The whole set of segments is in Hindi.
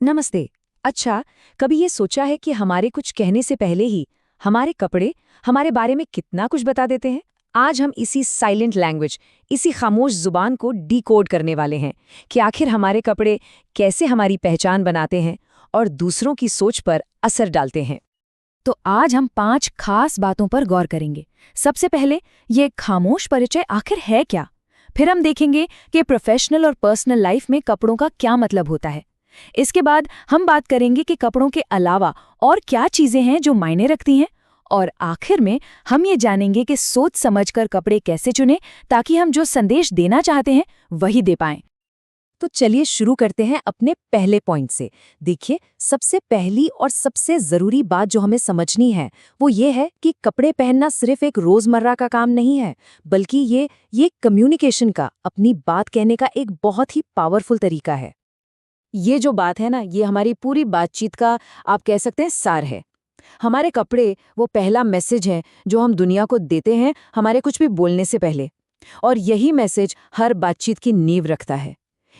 नमस्ते। अच्छा, कभी ये सोचा है कि हमारे कुछ कहने से पहले ही हमारे कपड़े हमारे बारे में कितना कुछ बता देते हैं? आज हम इसी साइलेंट लैंग्वेज, इसी खामोश जुबान को डिकोड करने वाले हैं कि आखिर हमारे कपड़े कैसे हमारी पहचान बनाते हैं और दूसरों की सोच पर असर डालते हैं। तो आज हम 5 खास बातों पर गौर करेंगे। सबसे पहले, ये खामोश परिचय आखिर है क्या? फिर हम देखेंगे कि प्रोफेशनल और पर्सनल लाइफ में कपड़ों का क्या मतलब होता है। इसके बाद हम बात करेंगे कि कपड़ों के अलावा और क्या चीजें हैं जो मायने रखती हैं। और आखिर में हम ये जानेंगे कि सोच समझकर कपड़े कैसे चुनें ताकि हम जो संदेश देना चाहते हैं वही दे पाएं। तो चलिए शुरू करते हैं अपने पहले पॉइंट से। देखिए, सबसे पहली और सबसे ज़रूरी बात जो हमें समझनी है, वो ये है कि कपड़े पहनना सिर्फ एक रोज़मर्रा का काम नहीं है, बल्कि ये कम्युनिकेशन का, अपनी बात कहने का एक बहुत ही पावरफुल तरीका है। ये जो बात है ना, ये हमारी पूरी बातचीत का आप कह सकते हैं सार है। हमारे कपड़े वो पहला मैसेज है जो हम दुनिया को देते हैं हमारे कुछ भी बोलने से पहले। और यही मैसेज हर बातचीत की नींव रखता है।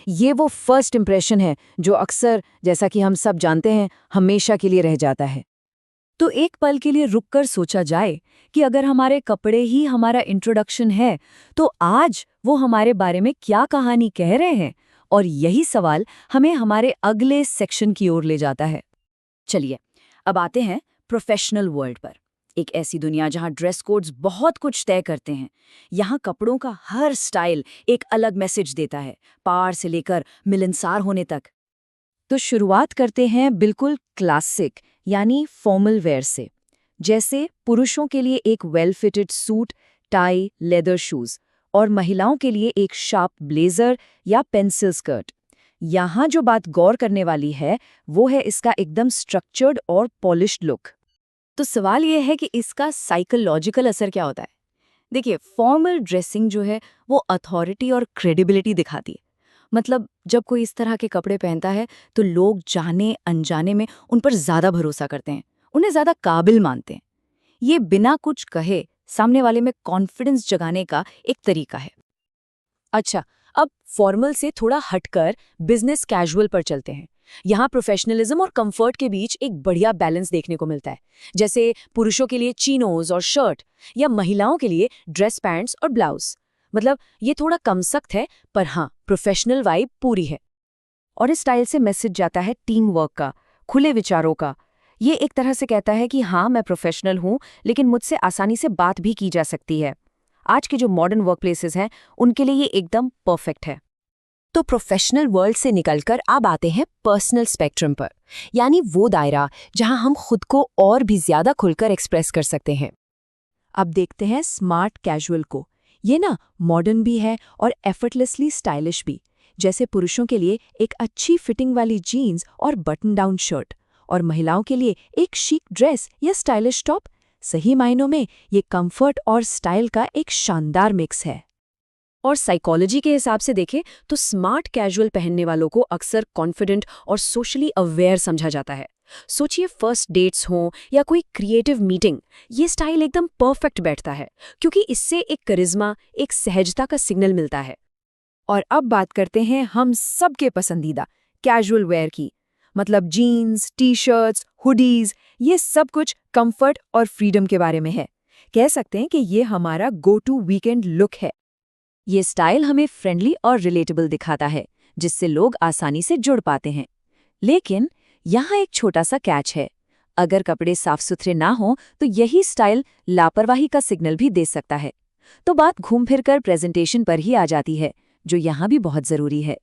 ये वो फर्स्ट इंप्रेशन है जो अक्सर, जैसा कि हम सब जानते हैं, हमेशा के लिए रह जाता है। तो एक पल के लिए रुककर सोचा जाए कि अगर हमारे कपड़े ही हमारा इंट्रोडक्शन है, तो आज वो हमारे बारे में क्या कहानी कह रहे हैं? और यही सवाल हमें हमारे अगले सेक्शन की ओर ले जाता है। चलिए, अब आते हैं प्रोफेशनल वर्ल्ड पर। एक ऐसी दुनिया जहां ड्रेस कोड्स बहुत कुछ तय करते हैं। यहाँ कपड़ों का हर स्टाइल एक अलग मैसेज देता है, पार से लेकर मिलनसार होने तक। तो शुरुआत करते हैं बिल्कुल क्लासिक यानी फॉर्मल वेयर से। जैसे पुरुषों के लिए एक well fitted suit, tie, leather shoes, और महिलाओं के लिए एक शार्प ब्लेजर या पेंसिल स्कर्ट। यहाँ जो बात गौर करने वाली है वो है इसका एकदम स्ट्रक्चर्ड और पॉलिश्ड लुक। तो सवाल यह है कि इसका साइकोलॉजिकल असर क्या होता है। देखिए, फॉर्मल ड्रेसिंग जो है वो अथॉरिटी और क्रेडिबिलिटी दिखाती है। मतलब जब कोई इस तरह के कपड़े पहनता है तो लोग जाने अनजाने में उन पर ज्यादा भरोसा करते हैं, उन्हें ज्यादा काबिल मानते हैं। ये बिना कुछ कहे सामने वाले में कॉन्फिडेंस जगाने का एक तरीका है। अच्छा, अब फॉर्मल से थोड़ा हटकर बिजनेस कैजुअल पर चलते हैं। यहाँ प्रोफेशनलिज्म और कंफर्ट के बीच एक बढ़िया बैलेंस देखने को मिलता है। जैसे पुरुषों के लिए चीनोज और शर्ट, या महिलाओं के लिए ड्रेस पैंट्स और ब्लाउज। मतलब ये थोड़ा कम सख्त है, पर हाँ, प्रोफेशनल वाइब पूरी है। और इस स्टाइल से मैसेज जाता है टीम वर्क का, खुले विचारों का। ये एक तरह से कहता है कि हाँ, मैं प्रोफेशनल हूँ, लेकिन मुझसे आसानी से बात भी की जा सकती है। आज के जो मॉडर्न वर्कप्लेसेस हैं, उनके लिए ये एकदम परफेक्ट है। तो प्रोफेशनल वर्ल्ड से निकलकर अब आते हैं पर्सनल स्पेक्ट्रम पर, यानी वो दायरा जहां हम खुद को और भी ज्यादा खुलकर एक्सप्रेस कर सकते हैं। अब देखते हैं स्मार्ट कैजुअल को। ये ना मॉडर्न भी है और एफर्टलेसली स्टाइलिश भी। जैसे पुरुषों के लिए एक अच्छी फिटिंग वाली जीन्स और बटन डाउन शर्ट, और महिलाओं के लिए एक शीक ड्रेस या स्टाइलिश टॉप। सही मायनों में ये कंफर्ट और स्टाइल का एक शानदार मिक्स है। और साइकोलॉजी के हिसाब से देखें तो स्मार्ट कैजुअल पहनने वालों को अक्सर कॉन्फिडेंट और सोशली अवेयर समझा जाता है। सोचिए, फर्स्ट डेट्स हों या कोई क्रिएटिव मीटिंग, ये स्टाइल एकदम परफेक्ट बैठता है, क्योंकि इससे एक करिश्मा, एक सहजता का सिग्नल मिलता है। और अब बात करते हैं हम सबके पसंदीदा कैजुअल वेयर की। मतलब जीन्स, टी शर्ट्स, हुडीज, ये सब कुछ कंफर्ट और फ्रीडम के बारे में है। कह सकते हैं कि ये हमारा गो टू वीकेंड लुक है। ये स्टाइल हमें फ्रेंडली और रिलेटेबल दिखाता है, जिससे लोग आसानी से जुड़ पाते हैं। लेकिन यहाँ एक छोटा सा कैच है। अगर कपड़े साफ सुथरे ना हो तो यही स्टाइल लापरवाही का सिग्नल भी दे सकता है। तो बात घूम फिरकर प्रेजेंटेशन पर ही आ जाती है, जो यहाँ भी बहुत जरूरी है।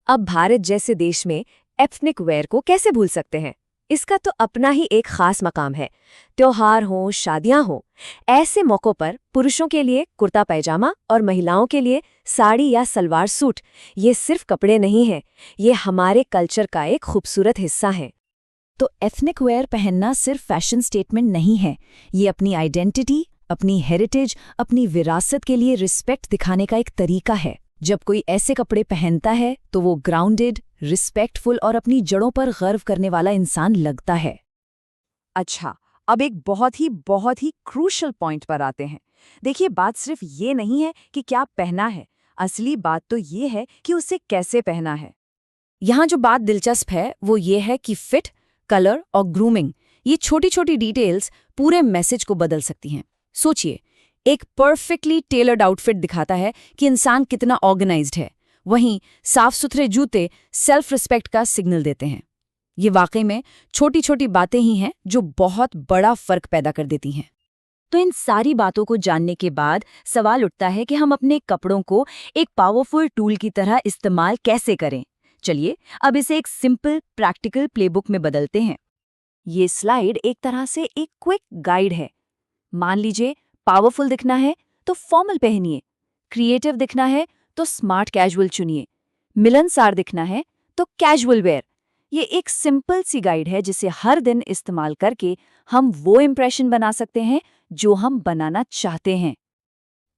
अब भारत जैसे देश में एथनिक वेयर को कैसे भूल सकते हैं? इसका तो अपना ही एक खास मकाम है। त्योहार हो, शादियां हो, ऐसे मौक़ों पर पुरुषों के लिए कुर्ता पैजामा और महिलाओं के लिए साड़ी या सलवार सूट, ये सिर्फ कपड़े नहीं हैं, ये हमारे कल्चर का एक खूबसूरत हिस्सा है। तो एथनिक वेयर पहनना सिर्फ फैशन स्टेटमेंट नहीं है, ये अपनी आइडेंटिटी, अपनी हेरिटेज, अपनी विरासत के लिए रिस्पेक्ट दिखाने का एक तरीका है। जब कोई ऐसे कपड़े पहनता है तो वो ग्राउंडेड, रिस्पेक्टफुल और अपनी जड़ों पर गर्व करने वाला इंसान लगता है। अच्छा, अब एक बहुत ही क्रूशल पॉइंट पर आते हैं। देखिए, बात सिर्फ ये नहीं है कि क्या पहना है, असली बात तो ये है कि उसे कैसे पहना है। यहाँ जो बात दिलचस्प है वो ये है कि फिट, कलर और ग्रूमिंग, ये छोटी छोटी डिटेल्स पूरे मैसेज को बदल सकती हैं। सोचिए, एक परफेक्टली टेलर्ड आउटफिट दिखाता है कि इंसान कितना ऑर्गेनाइज्ड है, वहीं साफ सुथरे जूते सेल्फ रिस्पेक्ट का सिग्नल देते हैं। ये वाकई में छोटी छोटी बातें ही हैं जो बहुत बड़ा फर्क पैदा कर देती हैं। तो इन सारी बातों को जानने के बाद सवाल उठता है कि हम अपने कपड़ों को एक पावरफुल टूल की तरह इस्तेमाल कैसे करें। चलिए अब इसे एक सिंपल प्रैक्टिकल प्लेबुक में बदलते हैं। ये स्लाइड एक तरह से एक क्विक गाइड है। मान लीजिए पावरफुल दिखना है तो फॉर्मल पहनिए, क्रिएटिव दिखना है तो स्मार्ट कैजुअल चुनिए, मिलनसार दिखना है तो कैजुअल वेयर। ये एक सिंपल सी गाइड है जिसे हर दिन इस्तेमाल करके हम वो इम्प्रेशन बना सकते हैं जो हम बनाना चाहते हैं।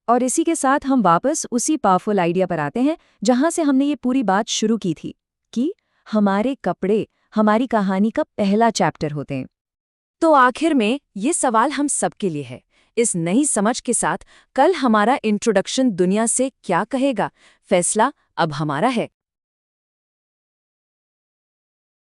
और इसी के साथ हम वापस उसी पावरफुल आइडिया पर आते हैं जहां से हमने ये पूरी बात शुरू की थी कि हमारे कपड़े हमारी कहानी का पहला चैप्टर होते हैं। तो आखिर में ये सवाल हम सबके लिए है, इस नई समझ के साथ कल हमारा इंट्रोडक्शन दुनिया से क्या कहेगा, फैसला अब हमारा है।